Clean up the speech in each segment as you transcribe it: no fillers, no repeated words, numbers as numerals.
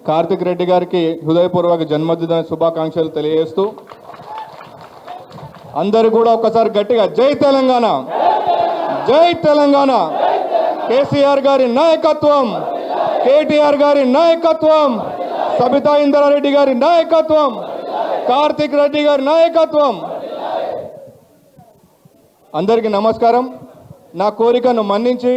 కార్తిక్ రెడ్డి గారికి హృదయపూర్వక జన్మదిన శుభాకాంక్షలు తెలియజేస్తూ అందరూ కూడా ఒకసారి గట్టిగా జై తెలంగాణ, జై తెలంగాణ, కేసీఆర్ గారి నాయకత్వం, కేటీఆర్ గారి నాయకత్వం, సబితా ఇంద్రారెడ్డి గారి నాయకత్వం, కార్తిక్ రెడ్డి గారి నాయకత్వం. అందరికీ నమస్కారం. నా కోరికను మన్నించి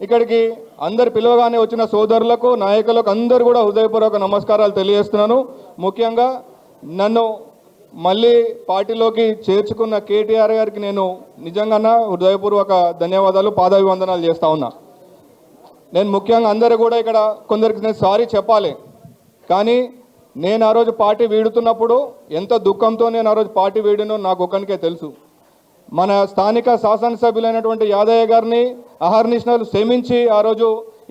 ఇక్కడికి అందరు పిలవగానే వచ్చిన సోదరులకు, నాయకులకు అందరూ కూడా హృదయపూర్వక నమస్కారాలు తెలియజేస్తున్నాను. ముఖ్యంగా నన్ను మళ్ళీ పార్టీలోకి చేర్చుకున్న కేటీఆర్ గారికి నేను నిజంగా హృదయపూర్వక ధన్యవాదాలు, పాదాభివందనాలు చేస్తా ఉన్నా. నేను ముఖ్యంగా అందరూ కూడా ఇక్కడ కొందరికి నేను సారీ చెప్పాలి, కానీ నేను ఆ రోజు పార్టీ వీడుతున్నప్పుడు ఎంత దుఃఖంతో నేను ఆ రోజు పార్టీ వీడినో నాకు ఒక్కనికే తెలుసు. మన స్థానిక శాసనసభ్యులైనటువంటి యాదయ్య గారిని అహర్నిశలు శ్రమించి ఆ రోజు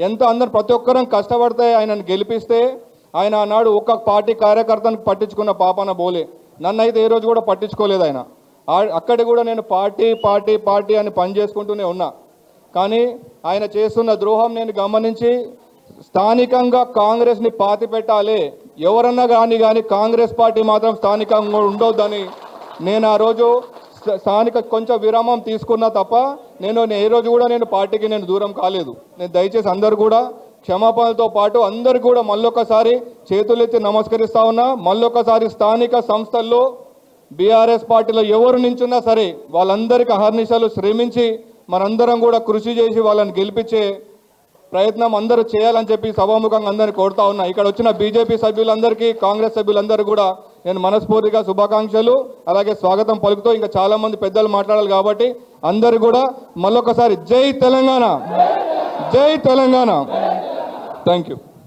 ఎంత అందరు ప్రతి ఒక్కరం కష్టపడితే ఆయనను గెలిపిస్తే ఆయన ఆనాడు ఒక్క పార్టీ కార్యకర్తను పట్టించుకున్న పాపన బోలే. నన్ను అయితే ఏ రోజు కూడా పట్టించుకోలేదు ఆయన. అక్కడ కూడా నేను పార్టీ పార్టీ పార్టీ అని పనిచేసుకుంటూనే ఉన్నా. కానీ ఆయన చేస్తున్న ద్రోహం నేను గమనించి స్థానికంగా కాంగ్రెస్ని పాతి పెట్టాలి, ఎవరన్నా కానీ కాంగ్రెస్ పార్టీ మాత్రం స్థానికంగా ఉండొద్దని నేను ఆ రోజు స్థానిక కొంచెం విరామం తీసుకున్నా తప్ప నేను ఏ రోజు కూడా నేను పార్టీకి నేను దూరం కాలేదు. నేను దయచేసి అందరూ కూడా క్షమాపణలతో పాటు అందరు కూడా మళ్ళొకసారి చేతులెత్తి నమస్కరిస్తా ఉన్నా. మళ్ళొకసారి స్థానిక సంస్థల్లో బీఆర్ఎస్ పార్టీలో ఎవరు నించున్నా సరే వాళ్ళందరికీ అహర్నిశలు శ్రమించి మనందరం కూడా కృషి చేసి వాళ్ళని గెలిపించే ప్రయత్నం అందరూ చేయాలని చెప్పి సభాముఖంగా అందరినీ కోరుతా ఉన్నా. ఇక్కడ వచ్చిన బీజేపీ సభ్యులందరికీ, కాంగ్రెస్ సభ్యులందరూ కూడా నేను మనస్ఫూర్తిగా శుభాకాంక్షలు అలాగే స్వాగతం పలుకుతూ ఇంకా చాలా మంది పెద్దలు మాట్లాడాలి కాబట్టి అందరూ కూడా మళ్ళొకసారి జై తెలంగాణ, జై తెలంగాణ. Thank you.